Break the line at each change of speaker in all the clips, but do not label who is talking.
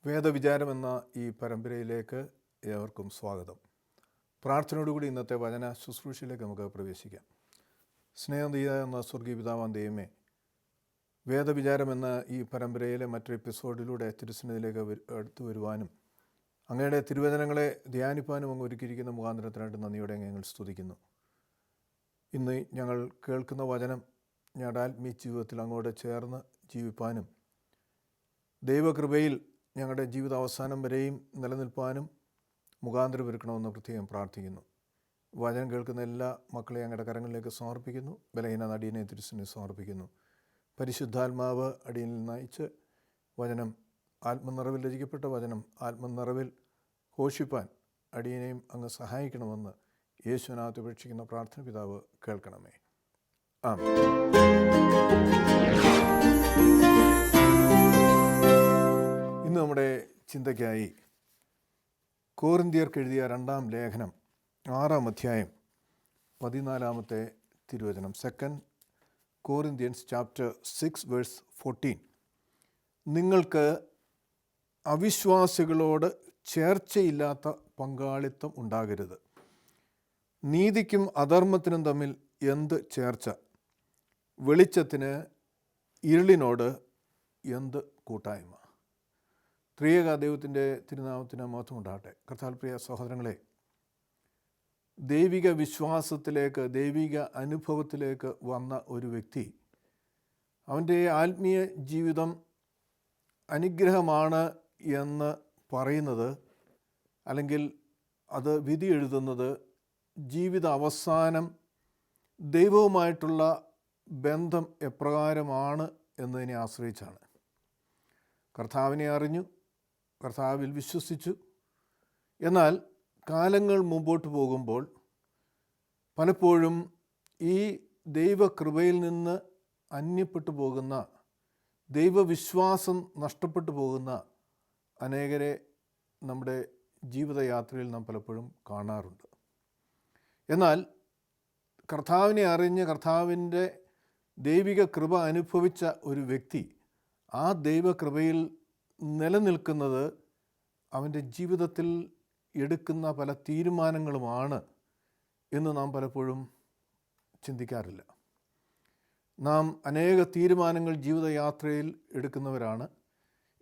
വേദവിചാരം എന്ന ഈ പരമ്പരയിലേക്ക് ഏവർക്കും സ്വാഗതം. പ്രാർത്ഥനയോടുകൂടി ഇന്നത്തെ വചന ശുശ്രൂഷയിലേക്ക് നമുക്ക് പ്രവേശിക്കാം. സ്നേഹതീയ എന്ന സ്വർഗീയ പിതാവാം ദൈവമേ, വേദവിചാരം എന്ന ഈ പരമ്പരയിലെ മറ്റൊരു എപ്പിസോഡിലൂടെ തിരുസന്നിധിയിലേക്ക് അടുത്തു വരുവാനും അങ്ങയുടെ തിരുവചനങ്ങളെ ധ്യാനിപ്പാനും അങ്ങ് ഒരുക്കിയിരിക്കുന്ന മുഖാന്തരത്തിനായിട്ട് നന്ദിയോടെ ഞങ്ങൾ സ്തുതിക്കുന്നു. ഇന്ന് ഞങ്ങൾ കേൾക്കുന്ന വചനം ഞങ്ങളുടെ ആത്മീയ ജീവിതത്തിൽ അങ്ങോട്ട് ചേർന്ന് ജീവിപ്പാനും ദൈവകൃപയിൽ ഞങ്ങളുടെ ജീവിത അവസാനം വരെയും നിലനിൽപ്പാനും മുഖാന്തരം ഒരുക്കണമെന്ന് പ്രത്യേകം പ്രാർത്ഥിക്കുന്നു. വചനം കേൾക്കുന്ന എല്ലാ മക്കളെയും ഞങ്ങളുടെ കരങ്ങളിലേക്ക് സമർപ്പിക്കുന്നു. ബലഹീന അടിയനെ തിരുസന്നിധിയിൽ സമർപ്പിക്കുന്നു. പരിശുദ്ധാത്മാവ് അടിയനിൽ നയിച്ച് വചനം ആത്മനിറവിൽ രചിക്കപ്പെട്ട വചനം ആത്മനിറവിൽ ഘോഷിപ്പാൻ അടിയനെയും അങ്ങ് സഹായിക്കണമെന്ന് യേശുവിനകത്ത് അപേക്ഷിക്കുന്ന പ്രാർത്ഥന പിതാവ് കേൾക്കണമേ. ആമേൻ. ഇന്ന് നമ്മുടെ ചിന്തയ്ക്കായി കൊരിന്ത്യർക്ക് എഴുതിയ 2-ാം ലേഖനം 6-ാം അധ്യായം 14-ാമത്തെ തിരുവചനം. 2 Corinthians chapter 6 verse 14. നിങ്ങൾക്ക് അവിശ്വാസികളോട് ചേർച്ചയില്ലാത്ത പങ്കാളിത്തം ഉണ്ടാകരുത്. നീതിക്കും അധർമ്മത്തിനും തമ്മിൽ എന്ത് ചേർച്ച? വെളിച്ചത്തിന് ഇരുളിനോട് എന്ത് കൂട്ടായ്മ? ത്രിയേക ദൈവത്തിൻ്റെ തിരുനാമത്തിന് മഹത്വം ഉണ്ടാകട്ടെ. കർത്താവിൽ പ്രിയ സഹോദരങ്ങളെ, ദൈവിക വിശ്വാസത്തിലേക്ക്, ദൈവിക അനുഭവത്തിലേക്ക് വന്ന ഒരു വ്യക്തി അവൻ്റെ ആത്മീയ ജീവിതം അനുഗ്രഹമാണ് എന്ന് പറയുന്നത്, അല്ലെങ്കിൽ അത് വിധി എഴുതുന്നത് ജീവിത അവസാനം ദൈവവുമായിട്ടുള്ള ബന്ധം എപ്രകാരമാണ് എന്നതിനെ ആശ്രയിച്ചാണ്. കർത്താവിനെ അറിഞ്ഞു, കർത്താവിൽ വിശ്വസിച്ചു. എന്നാൽ കാലങ്ങൾ മുമ്പോട്ട് പോകുമ്പോൾ പലപ്പോഴും ഈ ദൈവകൃപയിൽ നിന്ന് അന്യപ്പെട്ടു പോകുന്ന, ദൈവവിശ്വാസം നഷ്ടപ്പെട്ടു പോകുന്ന അനേകരെ നമ്മുടെ ജീവിതയാത്രയിൽ നാം പലപ്പോഴും കാണാറുണ്ട്. എന്നാൽ കർത്താവിനെ അറിഞ്ഞ് കർത്താവിൻ്റെ ദൈവിക കൃപ അനുഭവിച്ച ഒരു വ്യക്തി ആ ദൈവകൃപയിൽ നിലനിൽക്കുന്നത് അവൻ്റെ ജീവിതത്തിൽ എടുക്കുന്ന പല തീരുമാനങ്ങളുമാണ് എന്ന് നാം പലപ്പോഴും ചിന്തിക്കാറില്ല. നാം അനേക തീരുമാനങ്ങൾ ജീവിതയാത്രയിൽ എടുക്കുന്നവരാണ്.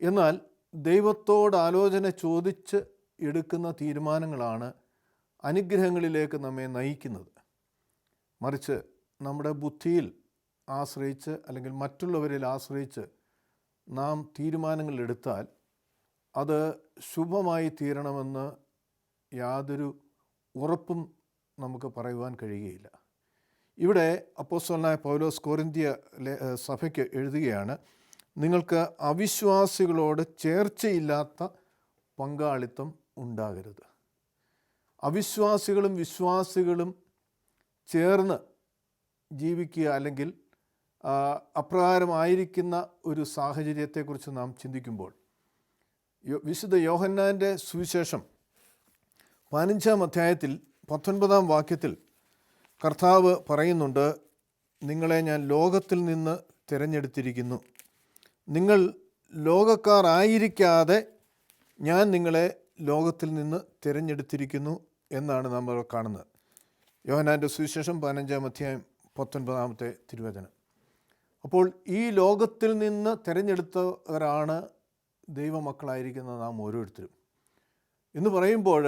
എന്നാൽ ദൈവത്തോട് ആലോചന ചോദിച്ച് എടുക്കുന്ന തീരുമാനങ്ങളാണ് അനുഗ്രഹങ്ങളിലേക്ക് നമ്മെ നയിക്കുന്നത്. മറിച്ച് നമ്മുടെ ബുദ്ധിയിൽ ആശ്രയിച്ച്, അല്ലെങ്കിൽ മറ്റുള്ളവരിൽ ആശ്രയിച്ച് നാം തീരുമാനങ്ങൾ എടുത്താൽ അത് ശുഭമായി തീരണമെന്ന് യാതൊരു ഉറപ്പും നമുക്ക് പറയുവാൻ കഴിയുകയില്ല. ഇവിടെ അപ്പോസ്തലനായ പൗലോസ് കൊരിന്ത്യ സഭയ്ക്ക് എഴുതുകയാണ്, നിങ്ങൾക്ക് അവിശ്വാസികളോട് ചേർച്ചയില്ലാത്ത പങ്കാളിത്തം ഉണ്ടാകരുത്. അവിശ്വാസികളും വിശ്വാസികളും ചേർന്ന് ജീവിക്കുക, അല്ലെങ്കിൽ അപ്രകാരമായിരിക്കുന്ന ഒരു സാഹചര്യത്തെക്കുറിച്ച് നാം ചിന്തിക്കുമ്പോൾ, വിശുദ്ധ യോഹന്നാൻ്റെ സുവിശേഷം 15-ാം അധ്യായത്തിൽ 19-ാം വാക്യത്തിൽ കർത്താവ് പറയുന്നുണ്ട്, നിങ്ങളെ ഞാൻ ലോകത്തിൽ നിന്ന് തിരഞ്ഞെടുത്തിരിക്കുന്നു. നിങ്ങൾ ലോകക്കാർ ആയിരിക്കാതെ ഞാൻ നിങ്ങളെ ലോകത്തിൽ നിന്ന് തിരഞ്ഞെടുത്തിരിക്കുന്നു എന്നാണ് നമ്മൾ കാണുന്നത്. യോഹന്നാൻ്റെ സുവിശേഷം 15-ാം അധ്യായം 19-ാമത്തെ തിരുവചനം. അപ്പോൾ ഈ ലോകത്തിൽ നിന്ന് തിരഞ്ഞെടുത്തവരാണ് ദൈവമക്കളായിരിക്കുന്ന നാം ഓരോരുത്തരും എന്ന് പറയുമ്പോൾ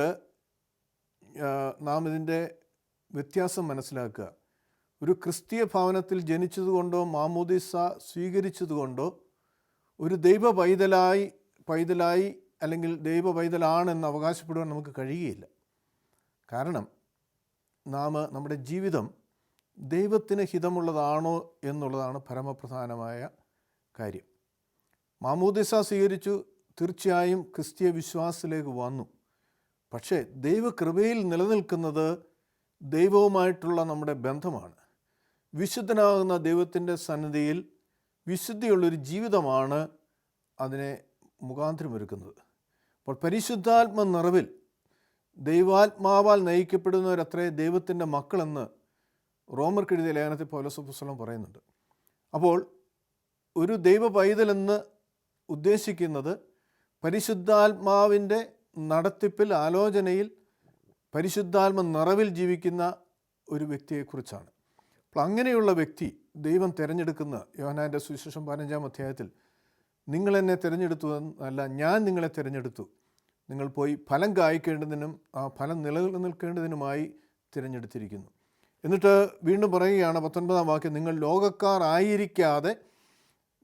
നാം ഇതിൻ്റെ വ്യത്യാസം മനസ്സിലാക്കുക. ഒരു ക്രിസ്തീയ ഭവനത്തിൽ ജനിച്ചതുകൊണ്ടോ മാമോദീസ സ്വീകരിച്ചതുകൊണ്ടോ ഒരു ദൈവ പൈതലായി അല്ലെങ്കിൽ ദൈവ പൈതലാണെന്ന് അവകാശപ്പെടുവാൻ നമുക്ക് കഴിയുകയില്ല. കാരണം നമ്മുടെ ജീവിതം ദൈവത്തിന് ഹിതമുള്ളതാണോ എന്നുള്ളതാണ് പരമപ്രധാനമായ കാര്യം. മാമോദീസ സ്വീകരിച്ചു, തീർച്ചയായും ക്രിസ്തീയ വിശ്വാസത്തിലേക്ക് വന്നു. പക്ഷേ ദൈവകൃപയിൽ നിലനിൽക്കുന്നത് ദൈവവുമായിട്ടുള്ള നമ്മുടെ ബന്ധമാണ്. വിശുദ്ധനാകുന്ന ദൈവത്തിൻ്റെ സന്നിധിയിൽ വിശുദ്ധിയുള്ളൊരു ജീവിതമാണ് അതിനെ മുഖാന്തരമൊരുക്കുന്നത്. അപ്പോൾ പരിശുദ്ധാത്മ നിറവിൽ ദൈവാത്മാവാൽ നയിക്കപ്പെടുന്നവരത്രേ ദൈവത്തിൻ്റെ മക്കളെന്ന് റോമർക്ക് എഴുതിയ ലേഖനത്തിൽ പൗലോസ് അപ്പോസ്തലൻ പറയുന്നുണ്ട്. അപ്പോൾ ഒരു ദൈവ പൈതലെന്ന് ഉദ്ദേശിക്കുന്നത് പരിശുദ്ധാത്മാവിൻ്റെ നടത്തിപ്പിൽ, ആലോചനയിൽ, പരിശുദ്ധാത്മ നിറവിൽ ജീവിക്കുന്ന ഒരു വ്യക്തിയെക്കുറിച്ചാണ്. അപ്പോൾ അങ്ങനെയുള്ള വ്യക്തി ദൈവം തിരഞ്ഞെടുക്കുന്ന, യോഹന്നാൻ്റെ സുവിശേഷം 15-ാം അധ്യായത്തിൽ, നിങ്ങൾ എന്നെ തിരഞ്ഞെടുത്തു എന്നല്ല, ഞാൻ നിങ്ങളെ തിരഞ്ഞെടുത്തു, നിങ്ങൾ പോയി ഫലം കായ്ക്കേണ്ടതിനും ആ ഫലം നിലനിൽക്കേണ്ടതിനുമായി തിരഞ്ഞെടുത്തിരിക്കുന്നു. എന്നിട്ട് വീണ്ടും പറയുകയാണ് 19-ാം വാക്യം, നിങ്ങൾ ലോകക്കാർ ആയിരിക്കാതെ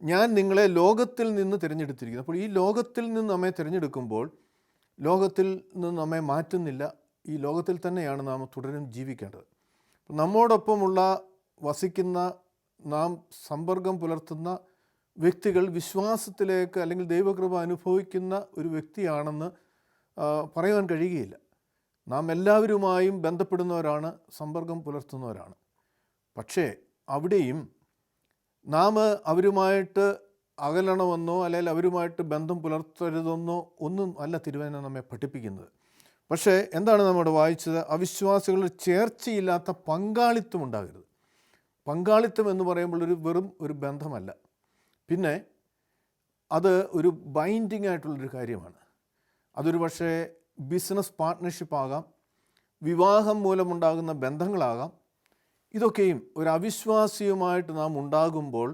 ഞാൻ നിങ്ങളെ ലോകത്തിൽ നിന്ന് തിരഞ്ഞെടുത്തിരിക്കുന്നു. അപ്പോൾ ഈ ലോകത്തിൽ നിന്ന് നമ്മെ തിരഞ്ഞെടുക്കുമ്പോൾ ലോകത്തിൽ നിന്ന് നമ്മെ മാറ്റുന്നില്ല, ഈ ലോകത്തിൽ തന്നെയാണ് നാം തുടരും ജീവിക്കേണ്ടത്. നമ്മോടൊപ്പമുള്ള വസിക്കുന്ന, നാം സമ്പർക്കം പുലർത്തുന്ന വ്യക്തികൾ വിശ്വാസത്തിലേക്ക് അല്ലെങ്കിൽ ദൈവകൃപ അനുഭവിക്കുന്ന ഒരു വ്യക്തിയാണെന്ന് പറയുവാൻ കഴിയുകയില്ല. നാം എല്ലാവരുമായും ബന്ധപ്പെടുന്നവരാണ്, സമ്പർക്കം പുലർത്തുന്നവരാണ്. പക്ഷേ അവിടെയും നാം അവരുമായിട്ട് അകലണമെന്നോ അല്ലെങ്കിൽ അവരുമായിട്ട് ബന്ധം പുലർത്തരുതെന്നോ ഒന്നും അല്ല തിരുവചനം നമ്മെ പഠിപ്പിക്കുന്നത്. പക്ഷേ എന്താണ് നമ്മുടെ വായിച്ചത്? അവിശ്വാസികളുടെ ചേർച്ചയില്ലാത്ത പങ്കാളിത്തം ഉണ്ടാകരുത്. പങ്കാളിത്തം എന്ന് പറയുമ്പോൾ വെറും ഒരു ബന്ധമല്ല, പിന്നെ അത് ഒരു ബൈൻഡിങ് ആയിട്ടുള്ളൊരു കാര്യമാണ്. അതൊരു പക്ഷേ ബിസിനസ് പാർട്ട്ണർഷിപ്പ് ആകാം, വിവാഹം മൂലമുണ്ടാകുന്ന ബന്ധങ്ങളാകാം. ഇതൊക്കെയും ഒരു അവിശ്വാസിയുമായിട്ട് നാം ഉണ്ടാകുമ്പോൾ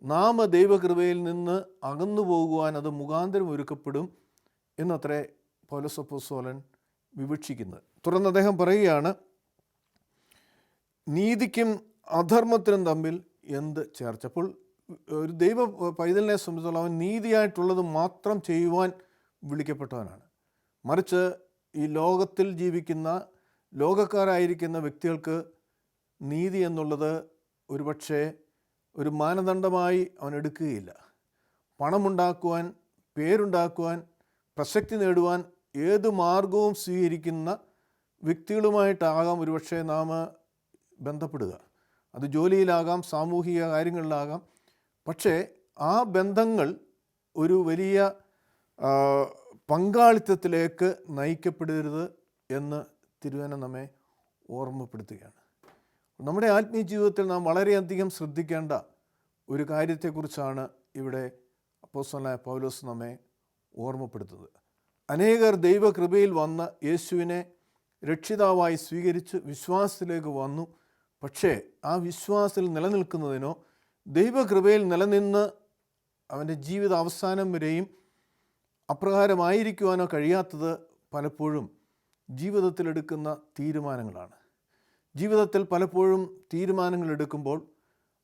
നാം ദൈവകൃപയിൽ നിന്ന് അകന്നു പോകുവാൻ അത് മുഖാന്തരം ഒരുക്കപ്പെടും എന്നത്രേ പൗലോസ് അപ്പോസ്തലൻ വിവക്ഷിക്കുന്നത്. തുടർന്ന് അദ്ദേഹം പറയുകയാണ്, നീതിക്കും അധർമ്മത്തിനും തമ്മിൽ എന്ത് ചേർച്ച? അപ്പോൾ ഒരു ദൈവ പൈതലിനെ സംബന്ധിച്ചിടത്തോളം അവൻ നീതിയായിട്ടുള്ളത് മാത്രം ചെയ്യുവാൻ വിളിക്കപ്പെട്ടവനാണ്. മറിച്ച് ഈ ലോകത്തിൽ ജീവിക്കുന്ന, ലോകക്കാരായിരിക്കുന്ന വ്യക്തികൾക്ക് നീതി എന്നുള്ളത് ഒരുപക്ഷെ ഒരു മാനദണ്ഡമായി അവൻ എടുക്കുകയില്ല. പണമുണ്ടാക്കുവാൻ, പേരുണ്ടാക്കുവാൻ, പ്രസക്തി നേടുവാൻ ഏത് മാർഗവും സ്വീകരിക്കുന്ന വ്യക്തികളുമായിട്ടാകാം ഒരുപക്ഷെ നാം ബന്ധപ്പെടുക. അത് ജോലിയിലാകാം, സാമൂഹിക കാര്യങ്ങളിലാകാം. പക്ഷേ ആ ബന്ധങ്ങൾ ഒരു വലിയ പങ്കാളിത്തത്തിലേക്ക് നയിക്കപ്പെടരുത് എന്ന് തിരുവചനം നമ്മെ ഓർമ്മപ്പെടുത്തുകയാണ്. നമ്മുടെ ആത്മീയ ജീവിതത്തിൽ നാം വളരെയധികം ശ്രദ്ധിക്കേണ്ട ഒരു കാര്യത്തെക്കുറിച്ചാണ് ഇവിടെ അപ്പോസ്തലനായ പൗലോസ് നമ്മെ ഓർമ്മപ്പെടുത്തുന്നത്. അനേകർ ദൈവകൃപയിൽ വന്ന് യേശുവിനെ രക്ഷിതാവായി സ്വീകരിച്ച് വിശ്വാസത്തിലേക്ക് വന്നു. പക്ഷേ ആ വിശ്വാസത്തിൽ നിലനിൽക്കുന്നതിനോ ദൈവകൃപയിൽ നിലനിന്ന് അവൻ്റെ ജീവിത അവസാനം വരെയും അപ്രകാരമായിരിക്കുവാനോ കഴിയാത്തത് പലപ്പോഴും ജീവിതത്തിലെടുക്കുന്ന തീരുമാനങ്ങളാണ്. ജീവിതത്തിൽ പലപ്പോഴും തീരുമാനങ്ങൾ എടുക്കുമ്പോൾ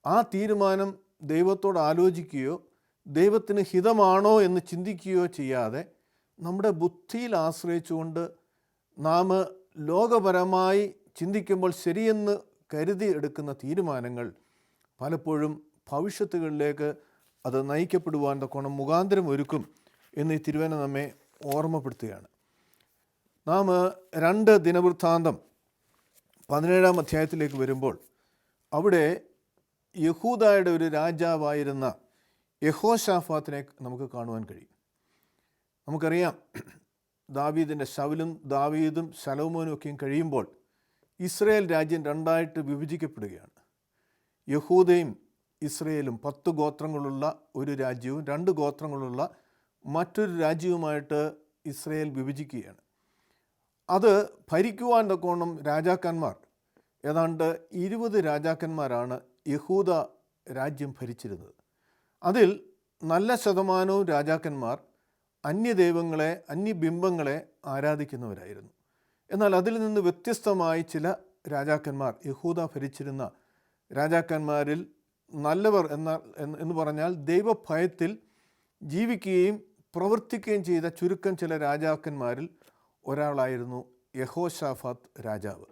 ആ തീരുമാനം ദൈവത്തോട് ആലോചിക്കുകയോ ദൈവത്തിന് ഹിതമാണോ എന്ന് ചിന്തിക്കുകയോ ചെയ്യാതെ നമ്മുടെ ബുദ്ധിയിൽ ആശ്രയിച്ചുകൊണ്ട് നാം ലോകപരമായി ചിന്തിക്കുമ്പോൾ ശരിയെന്ന് കരുതി എടുക്കുന്ന തീരുമാനങ്ങൾ പലപ്പോഴും ഭവിഷ്യത്തുകളിലേക്ക് അത് നയിക്കപ്പെടുവാൻ തക്കോണം മുഖാന്തരം ഒരുക്കും എന്ന് ഈ തിരുവചനം നമ്മെ ഓർമ്മപ്പെടുത്തുകയാണ്. നാം 2 ദിനവൃത്താന്തം 17-ാം അധ്യായത്തിലേക്ക് വരുമ്പോൾ അവിടെ യഹൂദായുടെ ഒരു രാജാവായിരുന്ന യഹോശാഫാത്തിനെ നമുക്ക് കാണുവാൻ കഴിയും. നമുക്കറിയാം, ദാവീദിൻ്റെ ശൗലും ദാവീദും ശലോമോനും ഒക്കെയും കഴിയുമ്പോൾ ഇസ്രയേൽ രാജ്യം 2ആയിട്ട് വിഭജിക്കപ്പെടുകയാണ്. യഹൂദയും ഇസ്രയേലും 10 ഗോത്രങ്ങളുള്ള ഒരു രാജ്യവും 2 ഗോത്രങ്ങളുള്ള മറ്റൊരു രാജ്യവുമായിട്ട് ഇസ്രയേൽ വിഭജിക്കുകയാണ്. അത് ഭരിക്കുവാൻ തക്കോണം രാജാക്കന്മാർ, ഏതാണ്ട് 20 രാജാക്കന്മാരാണ് യഹൂദ രാജ്യം ഭരിച്ചിരുന്നത്. അതിൽ നല്ല ശതമാനവും രാജാക്കന്മാർ അന്യദൈവങ്ങളെ, അന്യബിംബങ്ങളെ ആരാധിക്കുന്നവരായിരുന്നു. എന്നാൽ അതിൽ നിന്ന് വ്യത്യസ്തമായി ചില രാജാക്കന്മാർ, യഹൂദ ഭരിച്ചിരുന്ന രാജാക്കന്മാരിൽ നല്ലവർ എന്ന് പറഞ്ഞാൽ ദൈവഭയത്തിൽ ജീവിക്കുകയും പ്രവർത്തിക്കുകയും ചെയ്ത ചുരുക്കം ചില രാജാക്കന്മാരിൽ ഒരാളായിരുന്നു യഹോശാഫാത്ത് രാജാവ്.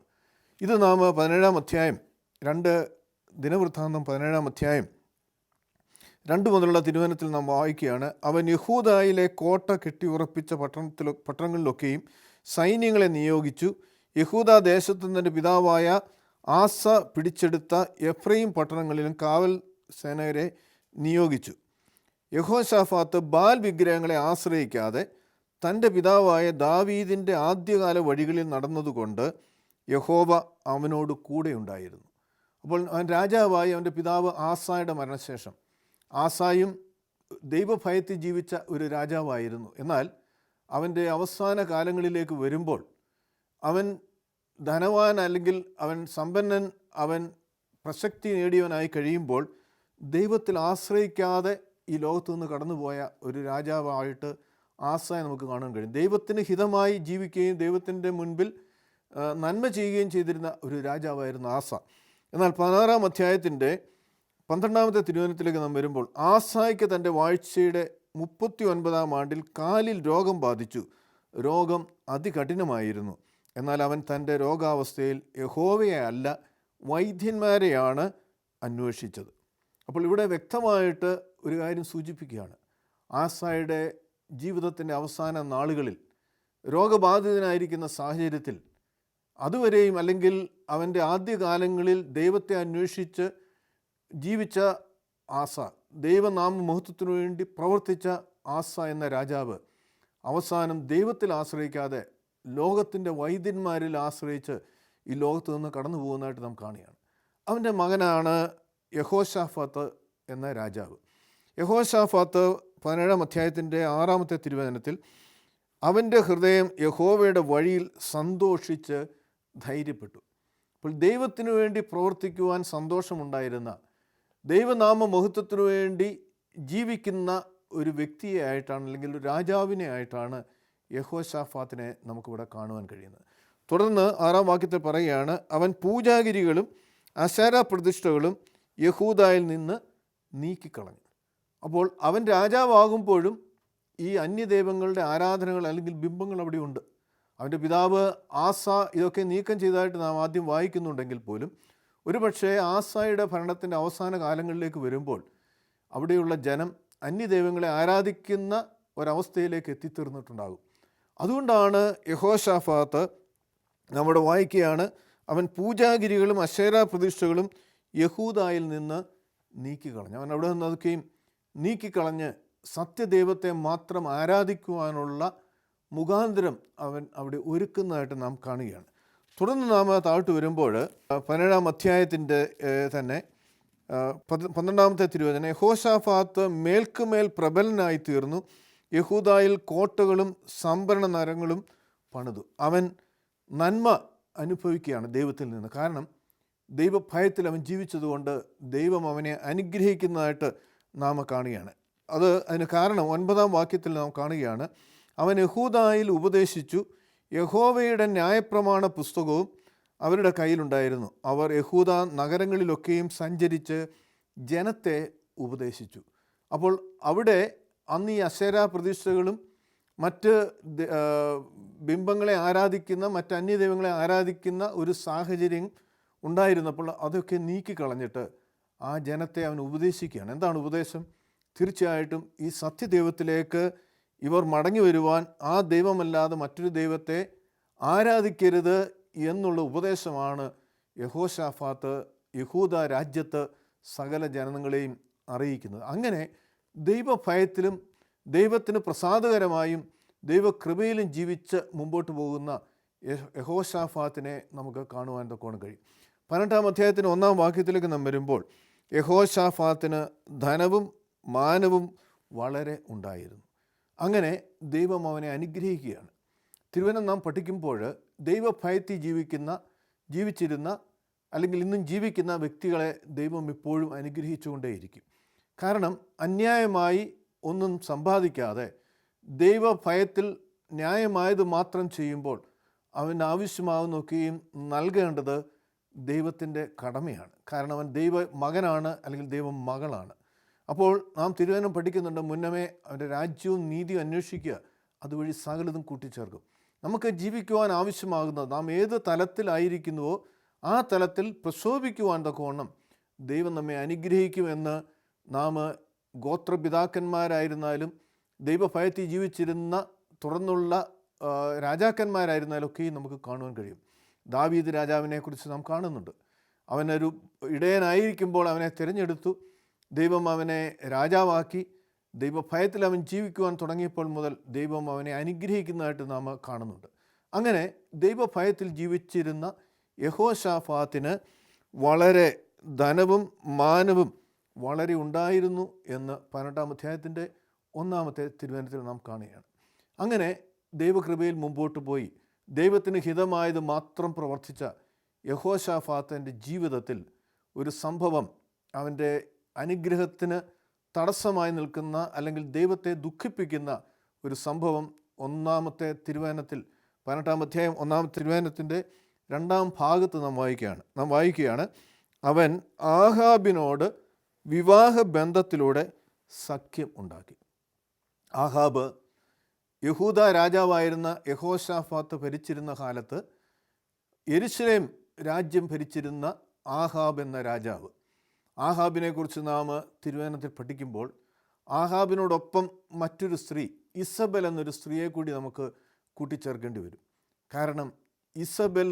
ഇത് നാം 17-ാം അധ്യായം 2 ദിനവൃത്താന്തം 17-ാം അധ്യായം 2 മുതലുള്ള തിരുവചനത്തിൽ നാം വായിക്കുകയാണ്. അവൻ യഹൂദായിലെ കോട്ട കെട്ടിയുറപ്പിച്ച പട്ടണങ്ങളിലൊക്കെയും സൈന്യങ്ങളെ നിയോഗിച്ചു. യഹൂദ ദേശത്തു നിന്റെ പിതാവായ ആസ പിടിച്ചെടുത്ത എഫ്രൈം പട്ടണങ്ങളിലും കാവൽ സേനകരെ നിയോഗിച്ചു. യഹോശാഫാത്ത് ബാൽ വിഗ്രഹങ്ങളെ ആശ്രയിക്കാതെ തൻ്റെ പിതാവായ ദാവീദിൻ്റെ ആദ്യകാല വഴികളിൽ നടന്നതുകൊണ്ട് യഹോവ അവനോട് കൂടെ ഉണ്ടായിരുന്നു. അപ്പോൾ അവൻ രാജാവായി അവൻ്റെ പിതാവ് ആസായുടെ മരണശേഷം, ആസായും ദൈവഭയത്തിൽ ജീവിച്ച ഒരു രാജാവായിരുന്നു. എന്നാൽ അവൻ്റെ അവസാന കാലങ്ങളിലേക്ക് വരുമ്പോൾ അവൻ ധനവാൻ, അല്ലെങ്കിൽ അവൻ സമ്പന്നൻ, അവൻ പ്രസക്തി നേടിയവനായി കഴിയുമ്പോൾ ദൈവത്തിൽ ആശ്രയിക്കാതെ ഈ ലോകത്തു നിന്ന് കടന്നുപോയ ഒരു രാജാവായിട്ട് ആസയെ നമുക്ക് കാണാൻ കഴിയും. ദൈവത്തിന് ഹിതമായി ജീവിക്കുകയും ദൈവത്തിൻ്റെ മുൻപിൽ നന്മ ചെയ്യുകയും ചെയ്തിരുന്ന ഒരു രാജാവായിരുന്നു ആസ. എന്നാൽ 16-ാം അധ്യായത്തിൻ്റെ 12-ാമത്തെ തിരുവചനത്തിലേക്ക് നാം വരുമ്പോൾ, ആസായ്ക്ക് തൻ്റെ വാഴ്ചയുടെ 39-ാം ആണ്ടിൽ കാലിൽ രോഗം ബാധിച്ചു. രോഗം അതികഠിനമായിരുന്നു. എന്നാൽ അവൻ തൻ്റെ രോഗാവസ്ഥയിൽ യഹോവയെ അല്ല, വൈദ്യന്മാരെയാണ് അന്വേഷിച്ചത്. അപ്പോൾ ഇവിടെ വ്യക്തമായിട്ട് ഒരു കാര്യം സൂചിപ്പിക്കുകയാണ്. ആസായുടെ ജീവിതത്തിൻ്റെ അവസാന നാളുകളിൽ രോഗബാധിതനായിരിക്കുന്ന സാഹചര്യത്തിൽ അതുവരെയും, അല്ലെങ്കിൽ അവൻ്റെ ആദ്യകാലങ്ങളിൽ ദൈവത്തെ അന്വേഷിച്ച് ജീവിച്ച ആസ, ദൈവനാമ മഹത്വത്തിനു വേണ്ടി പ്രവർത്തിച്ച ആസ എന്ന രാജാവ് അവസാനം ദൈവത്തിൽ ആശ്രയിക്കാതെ ലോകത്തിൻ്റെ വൈദ്യന്മാരിൽ ആശ്രയിച്ച് ഈ ലോകത്ത് നിന്ന് കടന്നു പോകുന്നതായിട്ട് നാം കാണുകയാണ്. അവൻ്റെ മകനാണ് യഹോശാഫാത്ത് എന്ന രാജാവ്. യഹോശാഫാത്ത് 17-ാം അധ്യായത്തിൻ്റെ 6-ാമത്തെ തിരുവചനത്തിൽ, അവൻ്റെ ഹൃദയം യഹോവയുടെ വഴിയിൽ സന്തോഷിച്ച് ധൈര്യപ്പെട്ടു. അപ്പോൾ ദൈവത്തിനു വേണ്ടി പ്രവർത്തിക്കുവാൻ സന്തോഷമുണ്ടായിരുന്ന, ദൈവനാമ മഹത്വത്തിനു വേണ്ടി ജീവിക്കുന്ന ഒരു വ്യക്തിയെ ആയിട്ടാണ്, അല്ലെങ്കിൽ ഒരു രാജാവിനെ ആയിട്ടാണ് യഹോശാഫാത്തിനെ നമുക്കിവിടെ കാണുവാൻ കഴിയുന്നത്. തുടർന്ന് 6-ാം വാക്യത്തിൽ പറയുകയാണ്, അവൻ പൂജാഗിരികളും അശേര പ്രതിഷ്ഠകളും യഹൂദായിൽ നിന്ന് നീക്കിക്കളഞ്ഞു. അപ്പോൾ അവൻ രാജാവാകുമ്പോഴും ഈ അന്യദൈവങ്ങളുടെ ആരാധനകൾ അല്ലെങ്കിൽ ബിംബങ്ങൾ അവിടെ ഉണ്ട്. അവൻ്റെ പിതാവ് ആസ ഇതൊക്കെ നീക്കം ചെയ്തതായിട്ട് നാം ആദ്യം വായിക്കുന്നുണ്ടെങ്കിൽ പോലും ഒരുപക്ഷേ ആസായുടെ ഭരണത്തിൻ്റെ അവസാന കാലങ്ങളിലേക്ക് വരുമ്പോൾ അവിടെയുള്ള ജനം അന്യദൈവങ്ങളെ ആരാധിക്കുന്ന ഒരവസ്ഥയിലേക്ക് എത്തിത്തീർന്നിട്ടുണ്ടാകും. അതുകൊണ്ടാണ് യഹോശാഫാത്ത് നമ്മുടെ വായിക്കുകയാണ്, അവൻ പൂജാഗിരികളും അശേര പ്രതിഷ്ഠകളും യഹൂദായിൽ നിന്ന് നീക്കിക്കളഞ്ഞു. അവൻ അവിടെ നിന്ന് അതൊക്കെയും നീക്കിക്കളഞ്ഞ് സത്യദൈവത്തെ മാത്രം ആരാധിക്കുവാനുള്ള മുഖാന്തരം അവൻ അവിടെ ഒരുക്കുന്നതായിട്ട് നാം കാണുകയാണ്. തുടർന്ന് നാം താഴ്ത്തു വരുമ്പോൾ 17-ാം അധ്യായത്തിൻ്റെ തന്നെ 12-ാമത്തെ തിരുവചനം, യഹോശാഫാത്ത് മേൽക്കുമേൽ പ്രബലനായി തീർന്നു, യഹൂദായിൽ കോട്ടകളും സംഭരണ നഗരങ്ങളും പണിതു. അവൻ നന്മ അനുഭവിക്കുകയാണ് ദൈവത്തിൽ നിന്ന്. കാരണം ദൈവഭയത്തിൽ അവൻ ജീവിച്ചതുകൊണ്ട് ദൈവം അവനെ അനുഗ്രഹിക്കുന്നതായിട്ട് നാം കാണുകയാണ്. അതിന് കാരണം 9-ാം വാക്യത്തിൽ നാം കാണുകയാണ്, അവൻ യഹൂദായിൽ ഉപദേശിച്ചു. യഹോവയുടെ ന്യായപ്രമാണ പുസ്തകവും അവരുടെ കയ്യിലുണ്ടായിരുന്നു. അവർ യഹൂദ നഗരങ്ങളിലൊക്കെയും സഞ്ചരിച്ച് ജനത്തെ ഉപദേശിച്ചു. അപ്പോൾ അവിടെ അന്ന് ഈ അശേര പ്രതിഷ്ഠകളും മറ്റ് ബിംബങ്ങളെ ആരാധിക്കുന്ന, മറ്റ് അന്യദൈവങ്ങളെ ആരാധിക്കുന്ന ഒരു സാഹചര്യം ഉണ്ടായിരുന്നപ്പോൾ അതൊക്കെ നീക്കിക്കളഞ്ഞിട്ട് ആ ജനത്തെ അവൻ ഉപദേശിക്കുകയാണ്. എന്താണ് ഉപദേശം? തീർച്ചയായിട്ടും ഈ സത്യദൈവത്തിലേക്ക് ഇവർ മടങ്ങി വരുവാൻ, ആ ദൈവമല്ലാതെ മറ്റൊരു ദൈവത്തെ ആരാധിക്കരുത് എന്നുള്ള ഉപദേശമാണ് യഹോശാഫാത്ത് യഹൂദ രാജ്യത്ത് സകല ജനങ്ങളെയും അറിയിക്കുന്നത്. അങ്ങനെ ദൈവഭയത്തിലും ദൈവത്തിന് പ്രസാദകരമായും ദൈവകൃപയിലും ജീവിച്ച് മുമ്പോട്ട് പോകുന്ന യഹോശാഫാത്തിനെ നമുക്ക് കാണുവാൻ തക്കോണം കഴിയും. 18-ാം അധ്യായത്തിന് 1-ാം വാക്യത്തിലേക്ക് നാം വരുമ്പോൾ, യഹോശാഫാത്തിന് ധനവും മാനവും വളരെ ഉണ്ടായിരുന്നു. അങ്ങനെ ദൈവം അവനെ അനുഗ്രഹിക്കുകയാണ്. തിരുവചനം നാം പഠിക്കുമ്പോൾ ദൈവഭയത്തിൽ ജീവിച്ചിരുന്ന അല്ലെങ്കിൽ ഇന്നും ജീവിക്കുന്ന വ്യക്തികളെ ദൈവം ഇപ്പോഴും അനുഗ്രഹിച്ചുകൊണ്ടേയിരിക്കും. കാരണം അന്യായമായി ഒന്നും സമ്പാദിക്കാതെ ദൈവഭയത്തിൽ ന്യായമായത് മാത്രം ചെയ്യുമ്പോൾ അവന് ആവശ്യമാകുന്നൊക്കെയും നൽകേണ്ടത് ദൈവത്തിൻ്റെ കടമയാണ്. കാരണം അവൻ ദൈവ മകനാണ്, അല്ലെങ്കിൽ ദൈവ മകളാണ്. അപ്പോൾ നാം തിരുവചനം പഠിക്കുന്നുണ്ട്, മുന്നമേ അവൻ്റെ രാജ്യവും നീതിയും അന്വേഷിക്കുക, അതുവഴി സകലതും കൂട്ടിച്ചേർക്കും. നമുക്ക് ജീവിക്കുവാൻ ആവശ്യമാകുന്നത്, നാം ഏത് തലത്തിലായിരിക്കുന്നുവോ ആ തലത്തിൽ പ്രശോഭിക്കുവാൻ തക്കവണ്ണം ദൈവം നമ്മെ അനുഗ്രഹിക്കുമെന്ന് നാം ഗോത്രപിതാക്കന്മാരായിരുന്നാലും ദൈവഭയത്തിൽ ജീവിച്ചിരുന്ന തുറന്നുള്ള രാജാക്കന്മാരായിരുന്നാലും ഒക്കെയും നമുക്ക് കാണുവാൻ കഴിയും. ദാവീദ് രാജാവിനെക്കുറിച്ച് നാം കാണുന്നുണ്ട്. അവനൊരു ഇടയനായിരിക്കുമ്പോൾ അവനെ തിരഞ്ഞെടുത്തു, ദൈവം അവനെ രാജാവാക്കി. ദൈവഭയത്തിൽ അവൻ ജീവിക്കുവാൻ തുടങ്ങിയപ്പോൾ മുതൽ ദൈവം അവനെ അനുഗ്രഹിക്കുന്നതായിട്ട് നാം കാണുന്നുണ്ട്. അങ്ങനെ ദൈവഭയത്തിൽ ജീവിച്ചിരുന്ന യഹോശാഫാത്തിന് വളരെ ധനവും മാനവും വളരെ ഉണ്ടായിരുന്നു എന്ന് 18-ാം അധ്യായത്തിൻ്റെ 1-ാമത്തെ തിരുവചനത്തിൽ നാം കാണുകയാണ്. അങ്ങനെ ദൈവകൃപയിൽ മുമ്പോട്ട് പോയി ദൈവത്തിന് ഹിതമായത് മാത്രം പ്രവർത്തിച്ച യഹോശാഫാത്തിൻ്റെ ജീവിതത്തിൽ ഒരു സംഭവം, അവൻ്റെ അനുഗ്രഹത്തിന് തടസ്സമായി നിൽക്കുന്ന അല്ലെങ്കിൽ ദൈവത്തെ ദുഃഖിപ്പിക്കുന്ന ഒരു സംഭവം 1-ാമത്തെ തിരുവചനത്തിൽ 18-ാം അധ്യായം 1-ാമത്തെ തിരുവചനത്തിൻ്റെ 2-ാം ഭാഗത്ത് നാം വായിക്കുകയാണ്. അവൻ ആഹാബിനോട് വിവാഹബന്ധത്തിലൂടെ സഖ്യം ഉണ്ടാക്കി. ആഹാബ് യഹൂദ രാജാവായിരുന്ന യഹോശാഫാത്ത് ഭരിച്ചിരുന്ന കാലത്ത് യെരുശലേം രാജ്യം ഭരിച്ചിരുന്ന ആഹാബ് എന്ന രാജാവ്. ആഹാബിനെക്കുറിച്ച് നാം തിരുവചനത്തിൽ പഠിക്കുമ്പോൾ ആഹാബിനോടൊപ്പം മറ്റൊരു സ്ത്രീ, ഇസബെൽ എന്നൊരു സ്ത്രീയെ കൂടി നമുക്ക് കൂട്ടിച്ചേർക്കേണ്ടി വരും. കാരണം ഇസബെൽ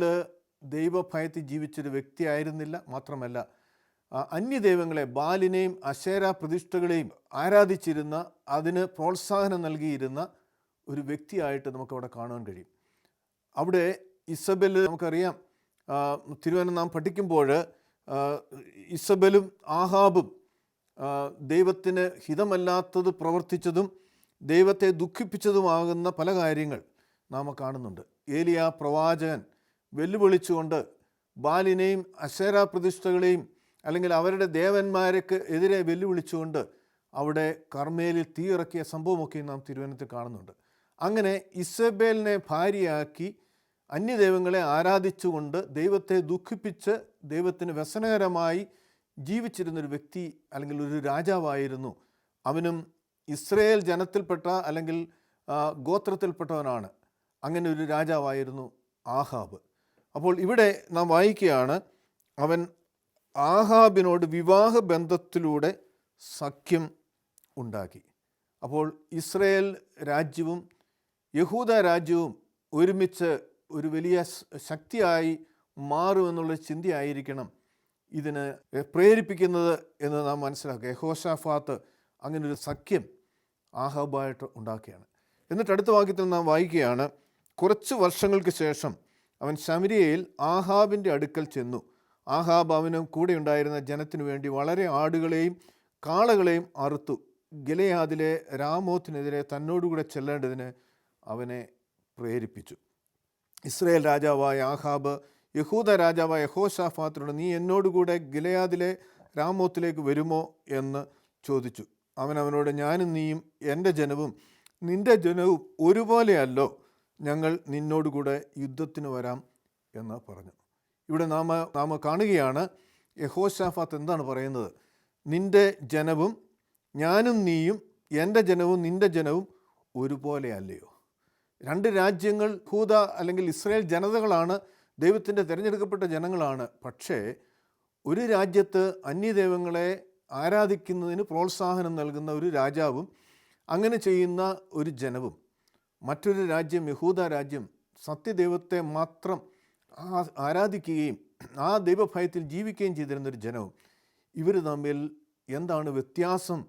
ദൈവഭയത്തിൽ ജീവിച്ചൊരു വ്യക്തിയായിരുന്നില്ല. മാത്രമല്ല, അന്യദൈവങ്ങളെ, ബാലിനെയും അശേര പ്രതിഷ്ഠകളെയും ആരാധിച്ചിരുന്ന, അതിന് പ്രോത്സാഹനം നൽകിയിരുന്ന ഒരു വ്യക്തിയായിട്ട് നമുക്കവിടെ കാണാൻ കഴിയും. അവിടെ ഇസബെൽ, നമുക്കറിയാം, തിരുവചനം നാം പഠിക്കുമ്പോൾ ഇസബെലും ആഹാബും ദൈവത്തിന് ഹിതമല്ലാത്തത് പ്രവർത്തിച്ചതും ദൈവത്തെ ദുഃഖിപ്പിച്ചതുമാകുന്ന പല കാര്യങ്ങൾ നാം കാണുന്നുണ്ട്. ഏലിയ പ്രവാചകൻ വെല്ലുവിളിച്ചുകൊണ്ട് ബാലിനെയും അശേര പ്രതിഷ്ഠകളെയും അല്ലെങ്കിൽ അവരുടെ ദേവന്മാർക്ക് എതിരെ വെല്ലുവിളിച്ചുകൊണ്ട് അവിടെ കർമ്മേലിൽ തീയിറക്കിയ സംഭവമൊക്കെ നാം തിരുവചനത്തിൽ കാണുന്നുണ്ട്. അങ്ങനെ ഇസബേലിനെ ഭാര്യയാക്കി അന്യദൈവങ്ങളെ ആരാധിച്ചുകൊണ്ട് ദൈവത്തെ ദുഃഖിപ്പിച്ച് ദൈവത്തിന് വ്യസനകരമായി ജീവിച്ചിരുന്നൊരു വ്യക്തി അല്ലെങ്കിൽ ഒരു രാജാവായിരുന്നു. അവനും ഇസ്രയേൽ ജനത്തിൽപ്പെട്ട അല്ലെങ്കിൽ ഗോത്രത്തിൽപ്പെട്ടവനാണ്. അങ്ങനെ ഒരു രാജാവായിരുന്നു ആഹാബ്. അപ്പോൾ ഇവിടെ നാം വായിക്കുകയാണ്, അവൻ ആഹാബിനോട് വിവാഹബന്ധത്തിലൂടെ സഖ്യം ഉണ്ടാക്കി. അപ്പോൾ ഇസ്രയേൽ രാജ്യവും യഹൂദ രാജ്യവും ഒരുമിച്ച് ഒരു വലിയ ശക്തിയായി മാറുമെന്നുള്ള ചിന്തയായിരിക്കണം ഇതിന് പ്രേരിപ്പിക്കുന്നത് എന്ന് നാം മനസ്സിലാക്കുക. യഹോശാഫാത്ത് അങ്ങനൊരു സഖ്യം ആഹാബായിട്ട് ഉണ്ടാക്കുകയാണ്. എന്നിട്ട് അടുത്ത വാക്യത്തിൽ നാം വായിക്കുകയാണ്, കുറച്ച് വർഷങ്ങൾക്ക് ശേഷം അവൻ ശമര്യയിൽ ആഹാബിൻ്റെ അടുക്കൽ ചെന്നു. ആഹാബ് അവനും കൂടെ ഉണ്ടായിരുന്ന ജനത്തിനു വേണ്ടി വളരെ ആടുകളെയും കാളകളെയും അറുത്തു. ഗിലെയാദിലെ രാമോത്തിനെതിരെ തന്നോടുകൂടെ ചെല്ലേണ്ടതിന് അവനെ പ്രേരിപ്പിച്ചു. ഇസ്രയേൽ രാജാവായ ആഹാബ് യഹൂദ രാജാവായ യഹോശാഫാത്തിനോട്, നീ എന്നോടുകൂടെ ഗിലെയാദിലെ രാമോത്തിലേക്ക് വരുമോ എന്ന് ചോദിച്ചു. അവനോട്, ഞാനും നീയും എൻ്റെ ജനവും നിൻ്റെ ജനവും ഒരുപോലെയല്ലോ, ഞങ്ങൾ നിന്നോടുകൂടെ യുദ്ധത്തിന് വരാം എന്ന് പറഞ്ഞു. ഇവിടെ നാം കാണുകയാണ്, യഹോശാഫാത്ത് എന്താണ് പറയുന്നത്? നിൻ്റെ ജനവും ഞാനും നീയും, എൻ്റെ ജനവും നിൻ്റെ ജനവും ഒരുപോലെയല്ലയോ? രണ്ട് രാജ്യങ്ങൾ, യഹൂദ അല്ലെങ്കിൽ ഇസ്രായേൽ ജനതകളാണ്, ദൈവത്തിൻ്റെ തിരഞ്ഞെടുക്കപ്പെട്ട ജനങ്ങളാണ്. പക്ഷേ ഒരു രാജ്യത്ത് അന്യദൈവങ്ങളെ ആരാധിക്കുന്നതിന് പ്രോത്സാഹനം നൽകുന്ന ഒരു രാജാവും അങ്ങനെ ചെയ്യുന്ന ഒരു ജനവും, മറ്റൊരു രാജ്യം, യഹൂദ രാജ്യം, സത്യദൈവത്തെ മാത്രം ആരാധിക്കുകയും ആ ദൈവഭയത്തിൽ ജീവിക്കുകയും ചെയ്തിരുന്നൊരു ജനവും, ഇവർ തമ്മിൽ എന്താണ് വ്യത്യാസം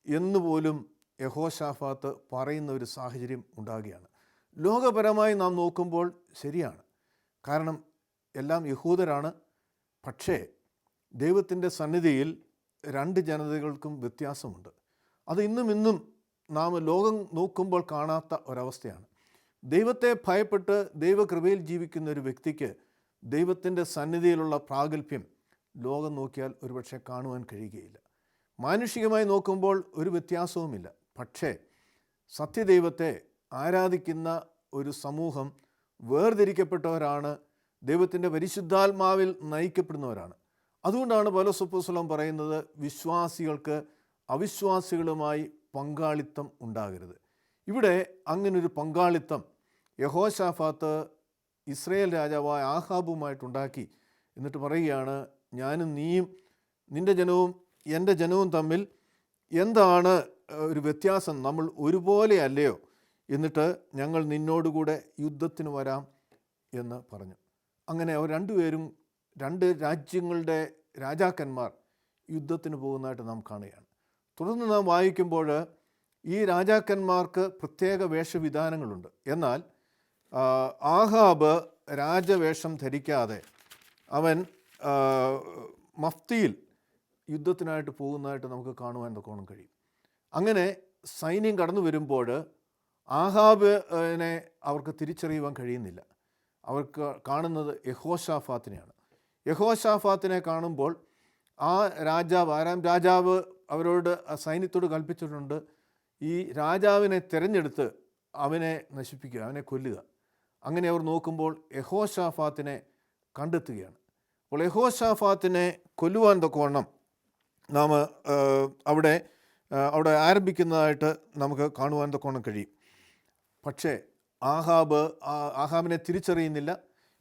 എന്നുപോലും യഹോശാഫാത്ത് പറയുന്ന ഒരു സാഹചര്യം ഉണ്ടാകുകയാണ്. ലോകപരമായി നാം നോക്കുമ്പോൾ ശരിയാണ്, കാരണം എല്ലാം യഹൂദരാണ്. പക്ഷേ ദൈവത്തിൻ്റെ സന്നിധിയിൽ രണ്ട് ജനതകൾക്കും വ്യത്യാസമുണ്ട്. അത് ഇന്നും നാം ലോകം നോക്കുമ്പോൾ കാണാത്ത ഒരവസ്ഥയാണ്. ദൈവത്തെ ഭയപ്പെട്ട് ദൈവകൃപയിൽ ജീവിക്കുന്ന ഒരു വ്യക്തിക്ക് ദൈവത്തിൻ്റെ സന്നിധിയിലുള്ള പ്രാഗൽഭ്യം ലോകം നോക്കിയാൽ ഒരുപക്ഷെ കാണുവാൻ കഴിയുകയില്ല. മാനുഷികമായി നോക്കുമ്പോൾ ഒരു വ്യത്യാസവുമില്ല. പക്ഷേ സത്യദൈവത്തെ ആരാധിക്കുന്ന ഒരു സമൂഹം വേർതിരിക്കപ്പെട്ടവരാണ്, ദൈവത്തിൻ്റെ പരിശുദ്ധാത്മാവിൽ നയിക്കപ്പെടുന്നവരാണ്. അതുകൊണ്ടാണ് പൗലോസ് അപ്പോസ്തലൻ പറയുന്നത്, വിശ്വാസികൾക്ക് അവിശ്വാസികളുമായി പങ്കാളിത്തം ഉണ്ടാകരുത്. ഇവിടെ അങ്ങനൊരു പങ്കാളിത്തം യഹോശാഫാത്ത് ഇസ്രയേൽ രാജാവായ ആഹാബുമായിട്ടുണ്ടാക്കി. എന്നിട്ട് പറയുകയാണ്, ഞാനും നീയും നിൻ്റെ ജനവും എൻ്റെ ജനവും തമ്മിൽ എന്താണ് ഒരു വ്യത്യാസം? നമ്മൾ ഒരുപോലെ അല്ലയോ? എന്നിട്ട് ഞങ്ങൾ നിന്നോടുകൂടെ യുദ്ധത്തിന് വരാം എന്ന് പറഞ്ഞു. അങ്ങനെ അവർ രണ്ടുപേരും, രണ്ട് രാജ്യങ്ങളുടെ രാജാക്കന്മാർ യുദ്ധത്തിന് പോകുന്നതായിട്ട് നാം കാണുകയാണ്. തുടർന്ന് നാം വായിക്കുമ്പോൾ ഈ രാജാക്കന്മാർക്ക് പ്രത്യേക വേഷവിധാനങ്ങളുണ്ട്. എന്നാൽ ആഹാബ് രാജവേഷം ധരിക്കാതെ അവൻ മഫ്തിയിൽ യുദ്ധത്തിനായിട്ട് പോകുന്നതായിട്ട് നമുക്ക് കാണുവാൻ തക്കോണം കഴിയും. അങ്ങനെ സൈന്യം കടന്നു വരുമ്പോൾ ആഹാബിനെ അവർക്ക് തിരിച്ചറിയുവാൻ കഴിയുന്നില്ല. അവർക്ക് കാണുന്നത് യഹോശാഫാത്തിനെയാണ്. യഹോശാഫാത്തിനെ കാണുമ്പോൾ ആ രാജാവ്, ആരാം രാജാവ് അവരോട് സൈന്യത്തോട് കൽപ്പിച്ചിട്ടുണ്ട്, ഈ രാജാവിനെ തിരഞ്ഞെടുത്ത് അവനെ നശിപ്പിക്കുക, അവനെ കൊല്ലുക. അങ്ങനെ അവർ നോക്കുമ്പോൾ യഹോശാഫാത്തിനെ കണ്ടെത്തുകയാണ്. അപ്പോൾ യഹോശാഫാത്തിനെ കൊല്ലുവാൻ തക്കവണ്ണം നാം അവിടെ ആരംഭിക്കുന്നതായിട്ട് നമുക്ക് കാണുവാൻ തക്കവണ്ണം കഴിയും. പക്ഷേ ആഹാബിനെ തിരിച്ചറിയുന്നില്ല.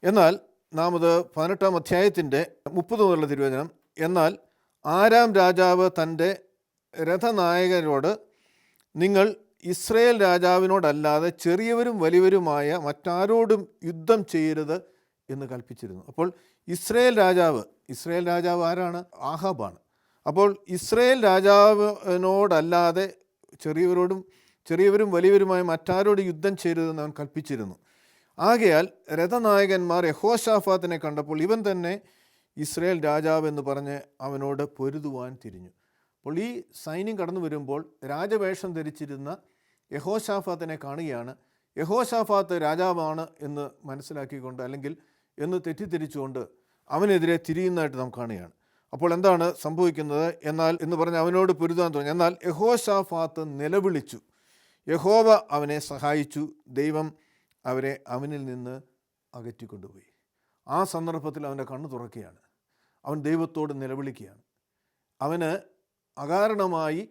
എന്നാൽ നാം അത് 18-ാം അധ്യായത്തിൻ്റെ 30 മുതലുള്ള തിരുവചനം, എന്നാൽ ആരാം രാജാവ് തൻ്റെ രഥനായകരോട്, നിങ്ങൾ ഇസ്രയേൽ രാജാവിനോടല്ലാതെ ചെറിയവരും വലിയവരുമായ മറ്റാരോടും യുദ്ധം ചെയ്യരുത് എന്ന് കൽപ്പിച്ചിരുന്നു. അപ്പോൾ ഇസ്രയേൽ രാജാവ് ആരാണ്? ആഹാബാണ്. അപ്പോൾ ഇസ്രയേൽ രാജാവിനോടല്ലാതെ ചെറിയവരും വലിയവരുമായ മറ്റാരോട് യുദ്ധം ചെയ്യരുതെന്ന് അവൻ കൽപ്പിച്ചിരുന്നു. ആകയാൽ രഥനായകന്മാർ യഹോശാഫാത്തിനെ കണ്ടപ്പോൾ ഇവൻ തന്നെ ഇസ്രയേൽ രാജാവ് എന്ന് പറഞ്ഞ് അവനോട് പൊരുതുവാൻ തിരിഞ്ഞു. അപ്പോൾ ഈ സൈന്യം കടന്നു വരുമ്പോൾ രാജവേഷം ധരിച്ചിരുന്ന യഹോശാഫാത്തിനെ കാണുകയാണ്. യഹോശാഫാത്ത് രാജാവാണ് എന്ന് മനസ്സിലാക്കിക്കൊണ്ട്, അല്ലെങ്കിൽ എന്ന് തെറ്റിദ്ധരിച്ചുകൊണ്ട് അവനെതിരെ തിരിയുന്നതായിട്ട് നാം കാണുകയാണ്. അപ്പോൾ എന്താണ് സംഭവിക്കുന്നത്? എന്നാൽ എന്ന് പറഞ്ഞ് അവനോട് പൊരുതാൻ തുടങ്ങി. എന്നാൽ യഹോശാഫാത്ത് നിലവിളിച്ചു, യഹോവ അവനെ സഹായിച്ചു, ദൈവം അവരെ അവനിൽ നിന്ന് അകറ്റിക്കൊണ്ടുപോയി. ആ സന്ദർഭത്തിൽ അവൻ്റെ കണ്ണ് തുറക്കുകയാണ്. അവൻ ദൈവത്തോട് നിലവിളിക്കുകയാണ്. അവന് അകാരണമായി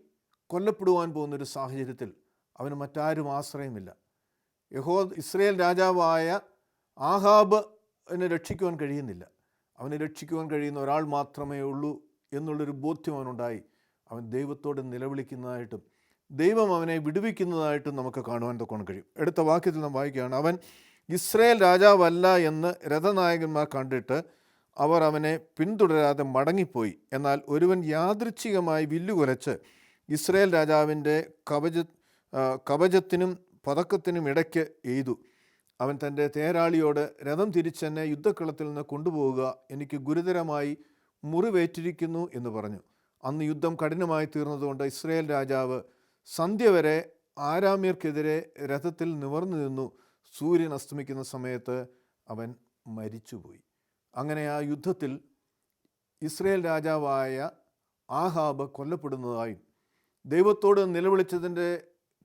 കൊല്ലപ്പെടുവാൻ പോകുന്നൊരു സാഹചര്യത്തിൽ അവന് മറ്റാരും ആശ്രയമില്ല. ഇസ്രയേൽ രാജാവായ ആഹാബിനെ രക്ഷിക്കുവാൻ കഴിയുന്നില്ല. അവനെ രക്ഷിക്കുവാൻ കഴിയുന്ന ഒരാൾ മാത്രമേ ഉള്ളൂ എന്നുള്ളൊരു ബോധ്യം അവനുണ്ടായി. അവൻ ദൈവത്തോട് നിലവിളിക്കുന്നതായിട്ടും ദൈവം അവനെ വിടുവിക്കുന്നതായിട്ടും നമുക്ക് കാണുവാൻ തക്കോണം കഴിയും. അടുത്ത വാക്യത്തിൽ നാം വായിക്കുകയാണ്, അവൻ ഇസ്രയേൽ രാജാവല്ല എന്ന് രഥനായകന്മാർ കണ്ടിട്ട് അവർ അവനെ പിന്തുടരാതെ മടങ്ങിപ്പോയി. എന്നാൽ ഒരുവൻ യാദൃച്ഛികമായി വില്ലുകുലച്ച് ഇസ്രയേൽ രാജാവിൻ്റെ കവചത്തിനും പതക്കത്തിനും ഇടയ്ക്ക് എയ്തു. അവൻ തൻ്റെ തേരാളിയോട്, രഥം തിരിച്ചെന്നെ യുദ്ധക്കളത്തിൽ നിന്ന് കൊണ്ടുപോവുക, എനിക്ക് ഗുരുതരമായി മുറിവേറ്റിരിക്കുന്നു എന്ന് പറഞ്ഞു. അന്ന് യുദ്ധം കഠിനമായി തീർന്നതുകൊണ്ട് ഇസ്രയേൽ രാജാവ് സന്ധ്യ വരെ ആരാമ്യർക്കെതിരെ രഥത്തിൽ നിവർന്നു നിന്നു. സൂര്യൻ അസ്തമിക്കുന്ന സമയത്ത് അവൻ മരിച്ചുപോയി. അങ്ങനെ ആ യുദ്ധത്തിൽ ഇസ്രയേൽ രാജാവായ ആഹാബ് കൊല്ലപ്പെടുന്നതായും ദൈവത്തോട് നിലവിളിച്ചതിൻ്റെ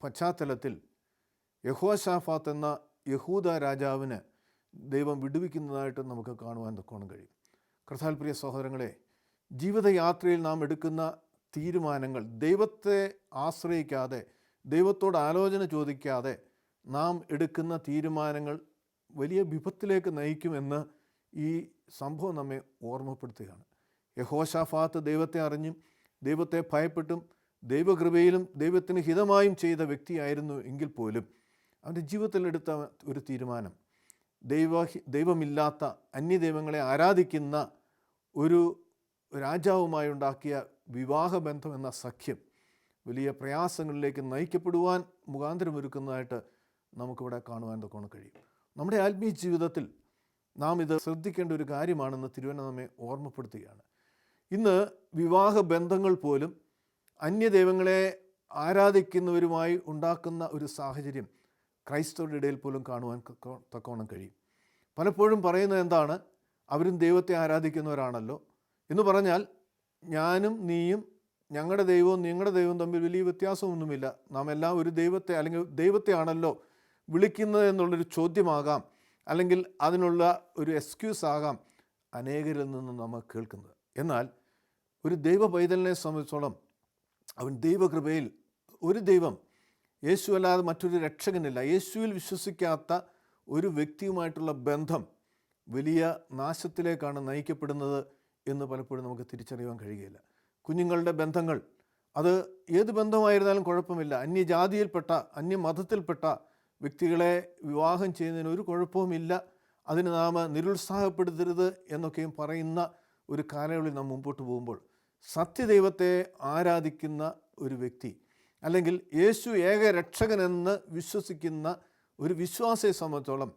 പശ്ചാത്തലത്തിൽ യഹോശാഫാത്ത് എന്ന യഹൂദ രാജാവിന് ദൈവം വിടുവിക്കുന്നതായിട്ട് നമുക്ക് കാണുവാൻ തക്കോണം കഴിയും. കർത്താവിൽ പ്രിയ സഹോദരങ്ങളെ, ജീവിതയാത്രയിൽ നാം എടുക്കുന്ന തീരുമാനങ്ങൾ ദൈവത്തെ ആശ്രയിക്കാതെ, ദൈവത്തോട് ആലോചന ചോദിക്കാതെ നാം എടുക്കുന്ന തീരുമാനങ്ങൾ വലിയ വിപത്തിലേക്ക് നയിക്കുമെന്ന് ഈ സംഭവം നമ്മെ ഓർമ്മപ്പെടുത്തുകയാണ്. യഹോശാഫാത്ത് ദൈവത്തെ അറിഞ്ഞും ദൈവത്തെ ഭയപ്പെട്ടും ദൈവകൃപയിലും ദൈവത്തിന് ഹിതമായും ചെയ്ത വ്യക്തിയായിരുന്നു എങ്കിൽ പോലും അവൻ്റെ ജീവിതത്തിലെടുത്ത ഒരു തീരുമാനം, ദൈവമില്ലാത്ത അന്യദൈവങ്ങളെ ആരാധിക്കുന്ന ഒരു രാജാവുമായി ഉണ്ടാക്കിയ വിവാഹബന്ധം എന്ന സഖ്യം വലിയ പ്രയാസങ്ങളിലേക്ക് നയിക്കപ്പെടുവാൻ മുഖാന്തരമൊരുക്കുന്നതായിട്ട് നമുക്കിവിടെ കാണുവാൻ തക്കോണം കഴിയും. നമ്മുടെ ആത്മീയ ജീവിതത്തിൽ നാം ഇത് ശ്രദ്ധിക്കേണ്ട ഒരു കാര്യമാണെന്ന് തിരുവചനം നമ്മെ ഓർമ്മപ്പെടുത്തുകയാണ്. ഇന്ന് വിവാഹ ബന്ധങ്ങൾ പോലും അന്യദൈവങ്ങളെ ആരാധിക്കുന്നവരുമായി ഉണ്ടാക്കുന്ന ഒരു സാഹചര്യം ക്രൈസ്തവരുടെ ഇടയിൽ പോലും കാണുവാൻ തക്കവണ്ണം കഴിയും. പലപ്പോഴും പറയുന്നത് എന്താണ്? അവരും ദൈവത്തെ ആരാധിക്കുന്നവരാണല്ലോ എന്ന് പറഞ്ഞാൽ ഞാനും നീയും, ഞങ്ങളുടെ ദൈവവും നിങ്ങളുടെ ദൈവവും തമ്മിൽ വലിയ വ്യത്യാസമൊന്നുമില്ല, നാം എല്ലാം ഒരു ദൈവത്തെ അല്ലെങ്കിൽ ദൈവത്തെ ആണല്ലോ വിളിക്കുന്നത് എന്നുള്ളൊരു ചോദ്യമാകാം, അല്ലെങ്കിൽ അതിനുള്ള ഒരു എക്സ്ക്യൂസ് ആകാം അനേകരിൽ നിന്ന് നമ്മൾ കേൾക്കുന്നത്. എന്നാൽ ഒരു ദൈവ പൈതലിനെ സംബന്ധിച്ചോളം അവൻ ദൈവകൃപയിൽ ഒരു ദൈവം, യേശു അല്ലാതെ മറ്റൊരു രക്ഷകനില്ല, യേശുവിൽ വിശ്വസിക്കാത്ത ഒരു വ്യക്തിയുമായിട്ടുള്ള ബന്ധം വലിയ നാശത്തിലേക്കാണ് നയിക്കപ്പെടുന്നത് എന്ന് പലപ്പോഴും നമുക്ക് തിരിച്ചറിയാൻ കഴിയുകയില്ല. കുഞ്ഞുങ്ങളുടെ ബന്ധങ്ങൾ, അത് ഏത് ബന്ധമായിരുന്നാലും കുഴപ്പമില്ല. അന്യജാതിയിൽപ്പെട്ട അന്യമതത്തിൽപ്പെട്ട വ്യക്തികളെ വിവാഹം ചെയ്യുന്നതിന് ഒരു കുഴപ്പവുമില്ല, അതിന് നാം നിരുത്സാഹപ്പെടുത്തരുത് എന്നൊക്കെയും പറയുന്ന ഒരു കാലയളവിൽ നാം മുമ്പോട്ട് പോകുമ്പോൾ സത്യദൈവത്തെ ആരാധിക്കുന്ന ഒരു വ്യക്തി, അല്ലെങ്കിൽ യേശു ഏക രക്ഷകനെന്ന് വിശ്വസിക്കുന്ന ഒരു വിശ്വാസിയെ സംബന്ധിച്ചോളം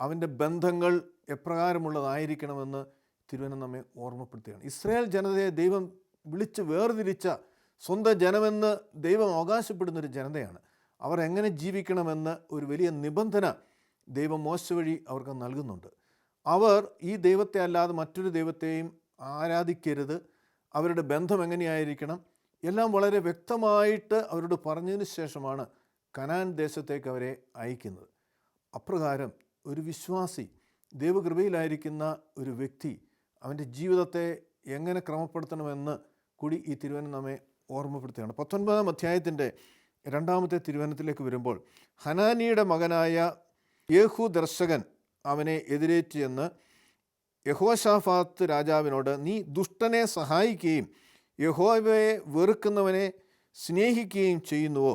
അവൻ്റെ ബന്ധങ്ങൾ എപ്രകാരമുള്ളതായിരിക്കണമെന്ന് തിരുവചനം നമ്മെ ഓർമ്മപ്പെടുത്തുകയാണ്. ഇസ്രായേൽ ജനതയെ ദൈവം വിളിച്ച് വേർതിരിച്ച സ്വന്തം ജനമെന്ന് ദൈവം അവകാശപ്പെടുന്നൊരു ജനതയാണ്. അവർ എങ്ങനെ ജീവിക്കണമെന്ന് ഒരു വലിയ നിബന്ധന ദൈവം മോശ വഴി അവർക്ക് നൽകുന്നുണ്ട്. അവർ ഈ ദൈവത്തെ അല്ലാതെ മറ്റൊരു ദൈവത്തെയും ആരാധിക്കരുത്, അവരുടെ ബന്ധം എങ്ങനെയായിരിക്കണം എല്ലാം വളരെ വ്യക്തമായിട്ട് അവരോട് പറഞ്ഞതിന് ശേഷമാണ് കനാൻ ദേശത്തേക്ക് അവരെ അയക്കുന്നത്. അപ്രകാരം ഒരു വിശ്വാസി, ദൈവകൃപയിലായിരിക്കുന്ന ഒരു വ്യക്തി അവൻ്റെ ജീവിതത്തെ എങ്ങനെ ക്രമപ്പെടുത്തണമെന്ന് കൂടി ഈ തിരുവചനം നമ്മെ ഓർമ്മപ്പെടുത്തുകയാണ്. 19-ാം അധ്യായത്തിൻ്റെ 2-ാമത്തെ തിരുവചനത്തിലേക്ക് വരുമ്പോൾ, ഹനാനിയുടെ മകനായ യേഹൂ ദർശകൻ അവനെ എതിരേറ്റ് ചെന്ന് യഹോശാഫാത്ത് രാജാവിനോട്, നീ ദുഷ്ടനെ സഹായിക്കുകയും യഹോവയെ വെറുക്കുന്നവനെ സ്നേഹിക്കുകയും ചെയ്യുന്നുവോ?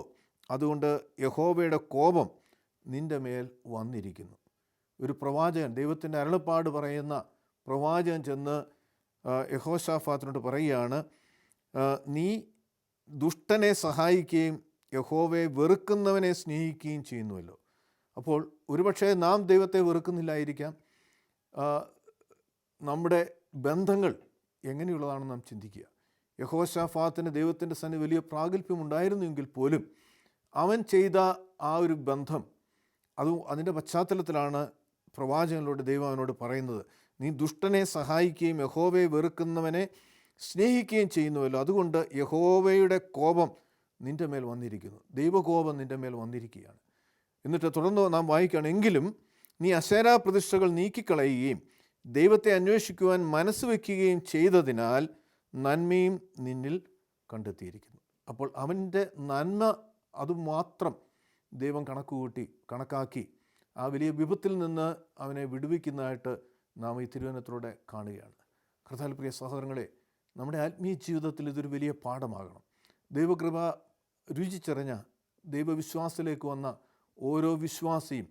അതുകൊണ്ട് യഹോവയുടെ കോപം നിൻ്റെ മേൽ വന്നിരിക്കുന്നു. ഒരു പ്രവാചകൻ, ദൈവത്തിൻ്റെ അരുളപ്പാട് പറയുന്ന പ്രവാചകൻ ചെന്ന് യഹോശാഫാത്തിനോട് പറയുകയാണ്, നീ ദുഷ്ടനെ സഹായിക്കുകയും യഹോവയെ വെറുക്കുന്നവനെ സ്നേഹിക്കുകയും ചെയ്യുന്നുവല്ലോ. അപ്പോൾ ഒരുപക്ഷെ നാം ദൈവത്തെ വെറുക്കുന്നില്ലായിരിക്കാം. നമ്മുടെ ബന്ധങ്ങൾ എങ്ങനെയുള്ളതാണെന്ന് നാം ചിന്തിക്കുക. യഹോശാഫാത്തിന് ദൈവത്തിൻ്റെ സന്നിധി വലിയ പ്രാഗൽഭ്യമുണ്ടായിരുന്നെങ്കിൽ പോലും അവൻ ചെയ്ത ആ ഒരു ബന്ധം, അതിൻ്റെ പശ്ചാത്തലത്തിലാണ് പ്രവാചകനിലൂടെ ദൈവം അവനോട് പറയുന്നത്, നീ ദുഷ്ടനെ സഹായിക്കുകയും യഹോവയെ വെറുക്കുന്നവനെ സ്നേഹിക്കുകയും ചെയ്യുന്നുവല്ലോ. അതുകൊണ്ട് യഹോവയുടെ കോപം നിൻ്റെ മേൽ വന്നിരിക്കുന്നു. ദൈവകോപം നിൻ്റെ മേൽ വന്നിരിക്കുകയാണ്. എന്നിട്ട് തുടർന്ന് നാം വായിക്കുകയാണ്, എങ്കിലും നീ അശേരാ പ്രതിഷ്ഠകൾ നീക്കിക്കളയുകയും ദൈവത്തെ അന്വേഷിക്കുവാൻ മനസ്സ് വയ്ക്കുകയും ചെയ്തതിനാൽ നന്മയും നിന്നിൽ കണ്ടെത്തിയിരിക്കുന്നു. അപ്പോൾ അവൻ്റെ നന്മ അതുമാത്രം ദൈവം കണക്കാക്കി ആ വലിയ വിപത്തിൽ നിന്ന് അവനെ വിടുവിക്കുന്നതായിട്ട് നാം ഈ തിരുവചനത്തിലൂടെ കാണുകയാണ്. കർത്താവിൽ പ്രിയ സഹോദരങ്ങളെ, നമ്മുടെ ആത്മീയ ജീവിതത്തിൽ ഇതൊരു വലിയ പാഠമാകണം. ദൈവകൃപ രുചിച്ചറിഞ്ഞ ദൈവവിശ്വാസത്തിലേക്ക് വന്ന ഓരോ വിശ്വാസിയും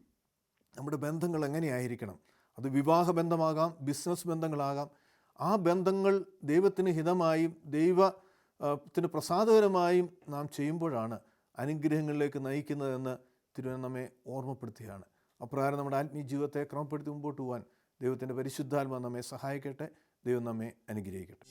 നമ്മുടെ ബന്ധങ്ങൾ എങ്ങനെയായിരിക്കണം? അത് വിവാഹ ബന്ധമാകാം, ബിസിനസ് ബന്ധങ്ങളാകാം. ആ ബന്ധങ്ങൾ ദൈവത്തിന് ഹിതമായും ദൈവത്തിന് പ്രസാദകരമായും നാം ചെയ്യുമ്പോഴാണ് അനുഗ്രഹങ്ങളിലേക്ക് നയിക്കുന്നതെന്ന് തിരുവചനം നമ്മെ ഓർമ്മപ്പെടുത്തുകയാണ്. അപ്രകാരം നമ്മുടെ ആത്മീയ ജീവിതത്തെ ക്രമപ്പെടുത്തി മുമ്പോട്ട് പോകാൻ ദൈവത്തിൻ്റെ പരിശുദ്ധാത്മ നമ്മെ സഹായിക്കട്ടെ. ദൈവം നമ്മെ അനുഗ്രഹിക്കട്ടെ.